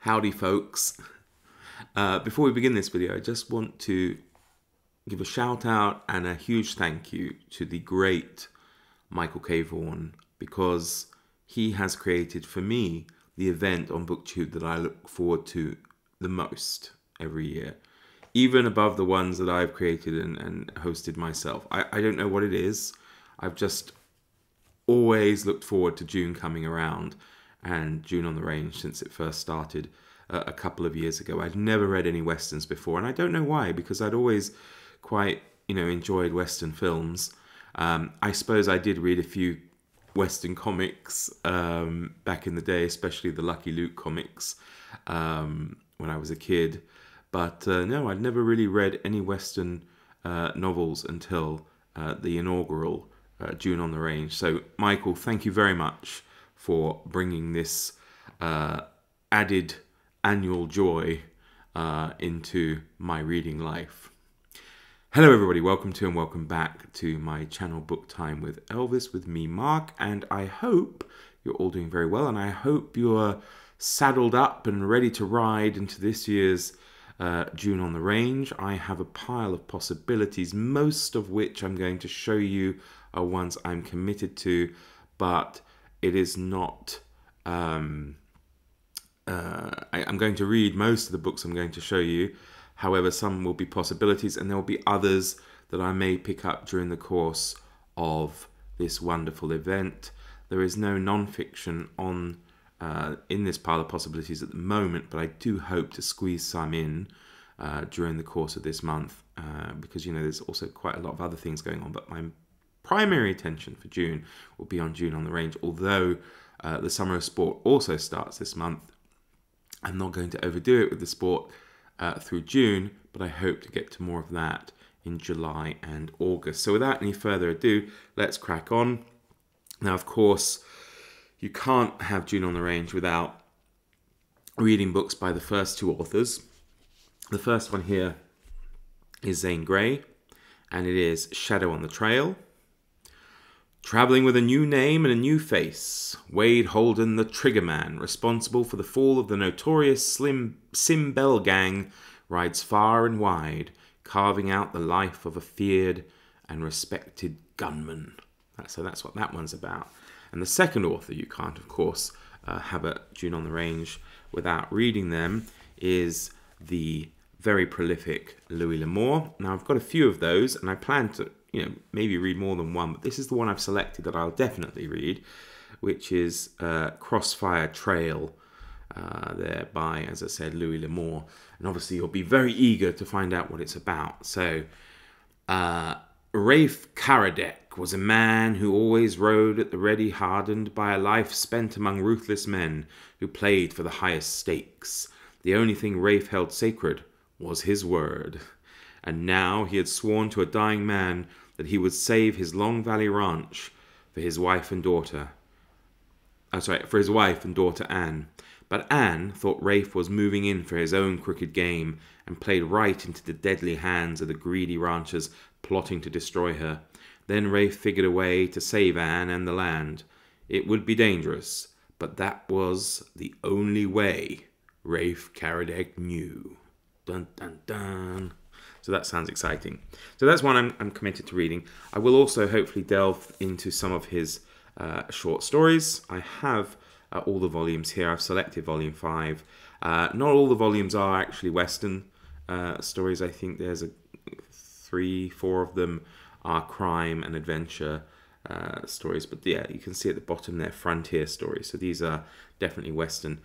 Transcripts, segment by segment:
Howdy folks. Before we begin this video, I just want to give a shout out and a huge thank you to the great Michael K. Vaughan, because he has created for me the event on BookTube that I look forward to the most every year, even above the ones that I've created and hosted myself. I don't know what it is. I've just always looked forward to June coming around, and June on the Range since it first started a couple of years ago. I'd never read any Westerns before, and I don't know why, because I'd always quite, enjoyed Western films. I suppose I did read a few Western comics back in the day, especially the Lucky Luke comics when I was a kid. But no, I'd never really read any Western novels until the inaugural June on the Range. So, Michael, thank you very much for bringing this added annual joy into my reading life. Hello everybody, welcome to and welcome back to my channel Book Time with Elvis with me, Mark, and I hope you're all doing very well, and I hope you're saddled up and ready to ride into this year's June on the Range. I have a pile of possibilities, most of which I'm going to show you are ones I'm committed to, but it is not... I'm going to read most of the books I'm going to show you. However, some will be possibilities, and there will be others that I may pick up during the course of this wonderful event. There is no non-fiction on in this pile of possibilities at the moment, but I do hope to squeeze some in during the course of this month because, there's also quite a lot of other things going on, but my primary attention for June will be on June on the Range, although the Summer of Sport also starts this month. I'm not going to overdo it with the sport through June, but I hope to get to more of that in July and August. So without any further ado, let's crack on. Now, of course, you can't have June on the Range without reading books by the first two authors. The first one here is Zane Grey, and it is Shadow on the Trail. Traveling with a new name and a new face, Wade Holden, the Trigger Man, responsible for the fall of the notorious Sim Bell gang, rides far and wide, carving out the life of a feared and respected gunman. So that's what that one's about. And the second author you can't, of course, have a June on the Range without reading them is the very prolific Louis L'Amour. Now, I've got a few of those, and I plan to maybe read more than one, but this is the one I've selected that I'll definitely read, which is Crossfire Trail, there by, as I said, Louis L'Amour. And obviously you'll be very eager to find out what it's about. So, Rafe Karadec was a man who always rode at the ready, hardened by a life spent among ruthless men who played for the highest stakes. The only thing Rafe held sacred was his word. And now he had sworn to a dying man that he would save his Long Valley ranch for his wife and daughter. For his wife and daughter Anne. But Anne thought Rafe was moving in for his own crooked game and played right into the deadly hands of the greedy ranchers plotting to destroy her. Then Rafe figured a way to save Anne and the land. It would be dangerous, but that was the only way Rafe Karadec knew. Dun dun dun. So that sounds exciting. So that's one I'm committed to reading. I will also hopefully delve into some of his short stories. I have all the volumes here. I've selected volume 5. Not all the volumes are actually Western stories. I think there's 3-4 of them are crime and adventure stories. But yeah, you can see at the bottom there, frontier stories. So these are definitely Western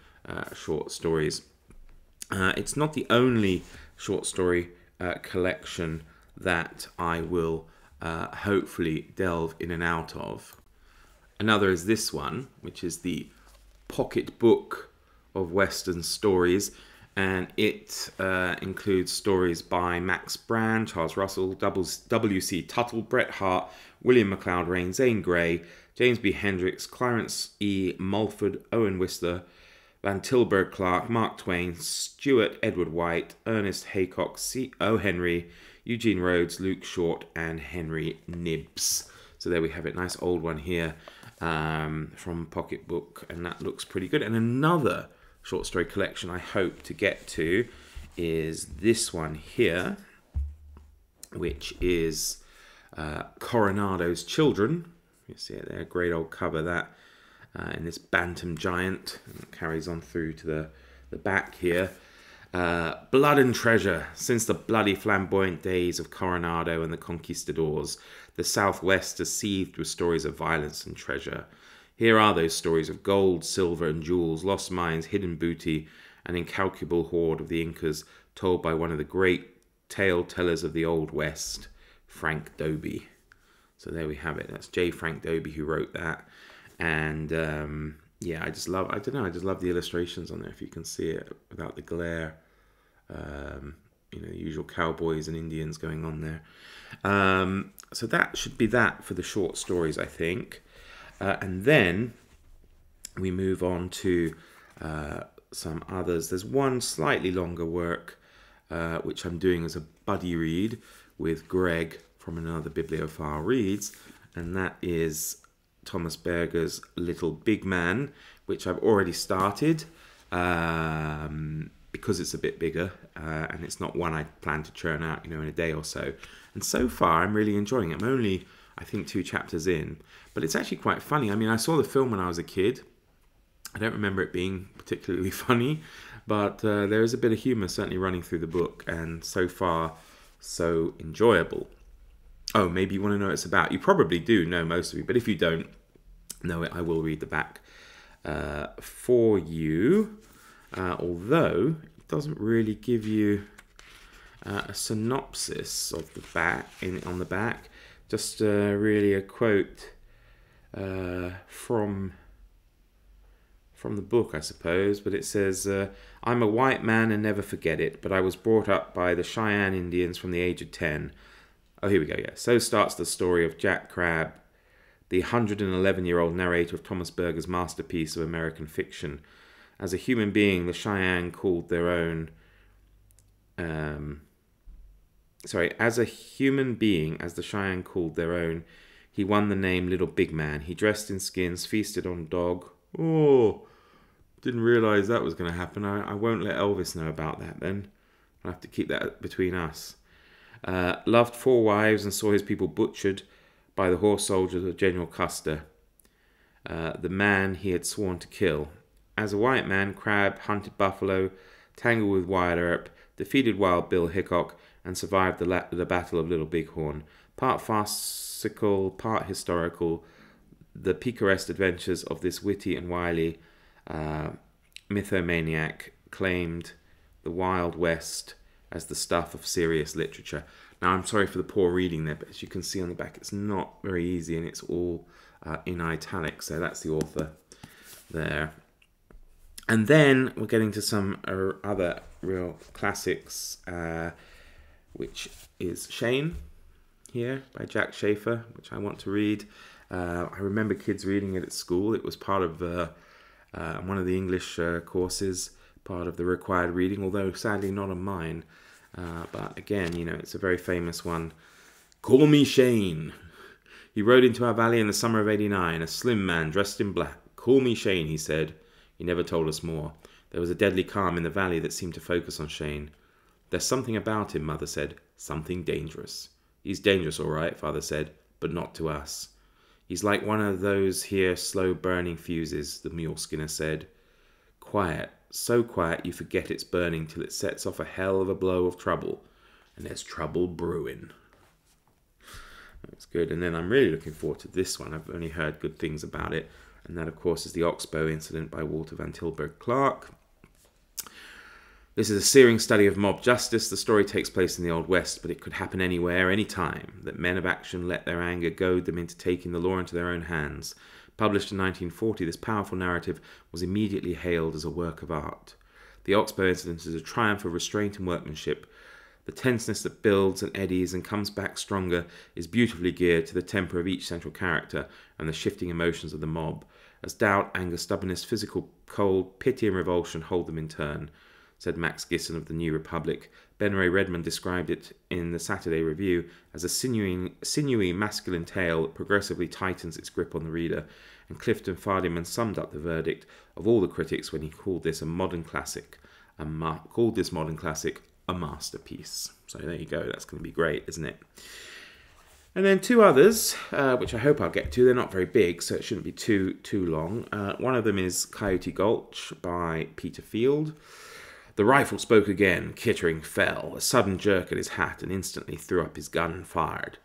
short stories. It's not the only short story collection that I will hopefully delve in and out of. Another is this one, which is the Pocket Book of Western Stories, and it includes stories by Max Brand, Charles Russell, W.C. Tuttle, Bret Hart, William McLeod Rain, Zane Grey, James B. Hendricks, Clarence E. Mulford, Owen Wister, Van Tilburg Clark, Mark Twain, Stuart Edward White, Ernest Haycock, C.O. Henry, Eugene Rhodes, Luke Short, and Henry Nibbs. So there we have it. Nice old one here from Pocket Book, and that looks pretty good. And another short story collection I hope to get to is this one here, which is Coronado's Children. You see it there, great old cover that, in this bantam giant. And it carries on through to the back here. Blood and treasure. Since the bloody flamboyant days of Coronado and the conquistadors, the Southwest has seethed with stories of violence and treasure. Here are those stories of gold, silver, and jewels, lost mines, hidden booty, an incalculable hoard of the Incas, told by one of the great tale tellers of the Old West, Frank Dobie. So there we have it. That's J. Frank Dobie who wrote that. And yeah, I just love the illustrations on there, if you can see it without the glare. You know, the usual cowboys and Indians going on there. So that should be that for the short stories, I think. And then we move on to some others. There's one slightly longer work, which I'm doing as a buddy read with Greg from Another Bibliophile Reads, and that is Thomas Berger's Little Big Man, which I've already started because it's a bit bigger, and it's not one I plan to churn out, you know, in a day or so. And so far, I'm really enjoying it. I'm only, I think, 2 chapters in, but it's actually quite funny. I mean, I saw the film when I was a kid. I don't remember it being particularly funny, but there is a bit of humour certainly running through the book, and so far, so enjoyable. Oh, maybe you want to know what it's about. You probably do know, most of you, but if you don't know it, I will read the back for you, although it doesn't really give you a synopsis of the back on the back. Just really a quote from the book, I suppose, but it says, I'm a white man and never forget it, but I was brought up by the Cheyenne Indians from the age of 10. Oh, here we go, yeah. So starts the story of Jack Crabb, the 111-year-old narrator of Thomas Berger's masterpiece of American fiction. As a human being, the Cheyenne called their own... as a human being, as the Cheyenne called their own, he won the name Little Big Man. He dressed in skins, feasted on dog. Oh, didn't realise that was going to happen. I won't let Elvis know about that then. I'll have to keep that between us. Loved 4 wives and saw his people butchered by the horse soldiers of General Custer, the man he had sworn to kill. As a white man, Crabb hunted buffalo, tangled with Wyatt Earp, defeated Wild Bill Hickok, and survived the Battle of Little Bighorn. Part farcical, part historical, the picaresque adventures of this witty and wily mythomaniac claimed the Wild West as the stuff of serious literature. Now, I'm sorry for the poor reading there, but as you can see on the back, it's not very easy, and it's all in italics. So that's the author there. And then we're getting to some other real classics, which is Shane here by Jack Schaefer, which I want to read. I remember kids reading it at school. It was part of one of the English courses, part of the required reading, although sadly not on mine. But again, you know, it's a very famous one. Call me Shane. He rode into our valley in the summer of '89, a slim man dressed in black. Call me Shane, he said. He never told us more. There was a deadly calm in the valley that seemed to focus on Shane. There's something about him, Mother said. Something dangerous. He's dangerous, all right, Father said, but not to us. He's like one of those here slow-burning fuses, the mule skinner said. Quiet, so quiet you forget it's burning till it sets off a hell of a blow of trouble. And there's trouble brewing. That's good. And then I'm really looking forward to this one. I've only heard good things about it. And that, of course, is the Oxbow Incident by Walter Van Tilburg Clark. This is a searing study of mob justice. The story takes place in the Old West, but it could happen anywhere, any time, that men of action let their anger goad them into taking the law into their own hands. Published in 1940, this powerful narrative was immediately hailed as a work of art. The Oxbow Incident is a triumph of restraint and workmanship. The tenseness that builds and eddies and comes back stronger is beautifully geared to the temper of each central character and the shifting emotions of the mob, as doubt, anger, stubbornness, physical cold, pity and revulsion hold them in turn, said Max Gisson of the New Republic. Ben Ray Redmond described it in the Saturday Review as a sinewy masculine tale that progressively tightens its grip on the reader and Clifton Fardimon summed up the verdict of all the critics when he called this a modern classic, a masterpiece. So there you go, that's going to be great, isn't it? And then two others, which I hope I'll get to. They're not very big, so it shouldn't be too long. One of them is Coyote Gulch by Peter Field. The rifle spoke again. Kittering fell. A sudden jerk at his hat, and instantly threw up his gun and fired.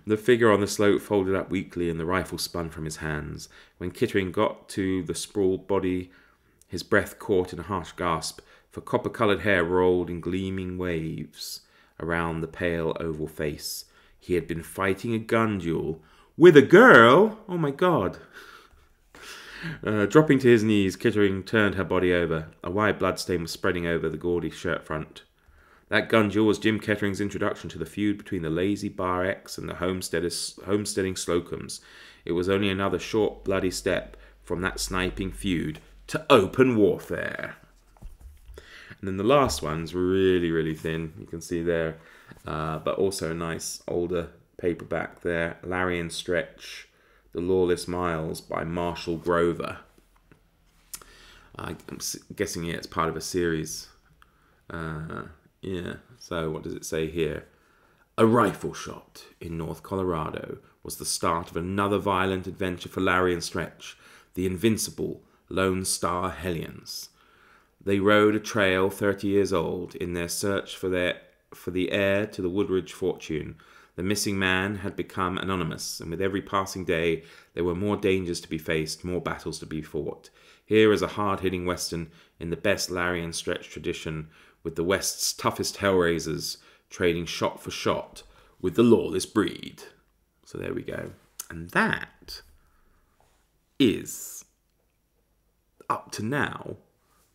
The figure on the slope folded up weakly, and the rifle spun from his hands. When Kittering got to the sprawled body, his breath caught in a harsh gasp, for copper-coloured hair rolled in gleaming waves around the pale oval face. He had been fighting a gun duel with a girl. Oh my God. Dropping to his knees, Kittering turned her body over. A wide bloodstain was spreading over the gaudy shirt front. That gun duel was Jim Kettering's introduction to the feud between the lazy Bar X and the homesteading Slocums. It was only another short, bloody step from that sniping feud to open warfare. And then the last one's really, really thin. You can see there. But also a nice older paperback there. Larry and Stretch, The Lawless Miles by Marshall Grover. I'm guessing it's part of a series. Yeah, so what does it say here? A rifle shot in North Colorado was the start of another violent adventure for Larry and Stretch, the invincible Lone Star Hellions. They rode a trail 30 years old in their search for the heir to the Woodridge fortune. The missing man had become anonymous, and with every passing day there were more dangers to be faced, more battles to be fought. Here is a hard-hitting western in the best Larry and Stretch tradition, with the West's toughest hellraisers trading shot for shot with the lawless breed. So there we go. And that is, up to now,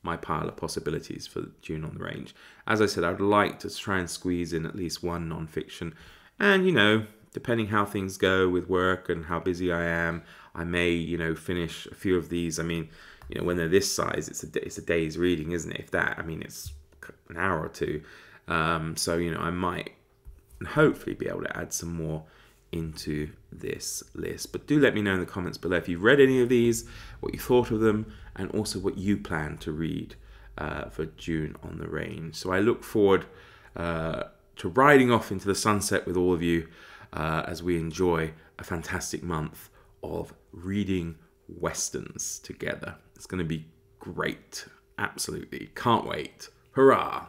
my pile of possibilities for June on the Range. As I said, I'd like to try and squeeze in at least one non-fiction. And, you know, depending how things go with work and how busy I am, I may, you know, finish a few of these. I mean, you know, when they're this size, it's a day's reading, isn't it? If that, I mean, it's an hour or two. So, you know, I might hopefully be able to add some more into this list. But do let me know in the comments below if you've read any of these, what you thought of them, and also what you plan to read for June on the Range. So I look forward to riding off into the sunset with all of you as we enjoy a fantastic month of reading Westerns together. It's going to be great. Absolutely. Can't wait. Hurrah.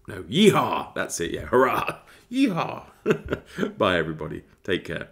No, yeehaw. That's it, yeah. Hurrah. Yeehaw. Bye, everybody. Take care.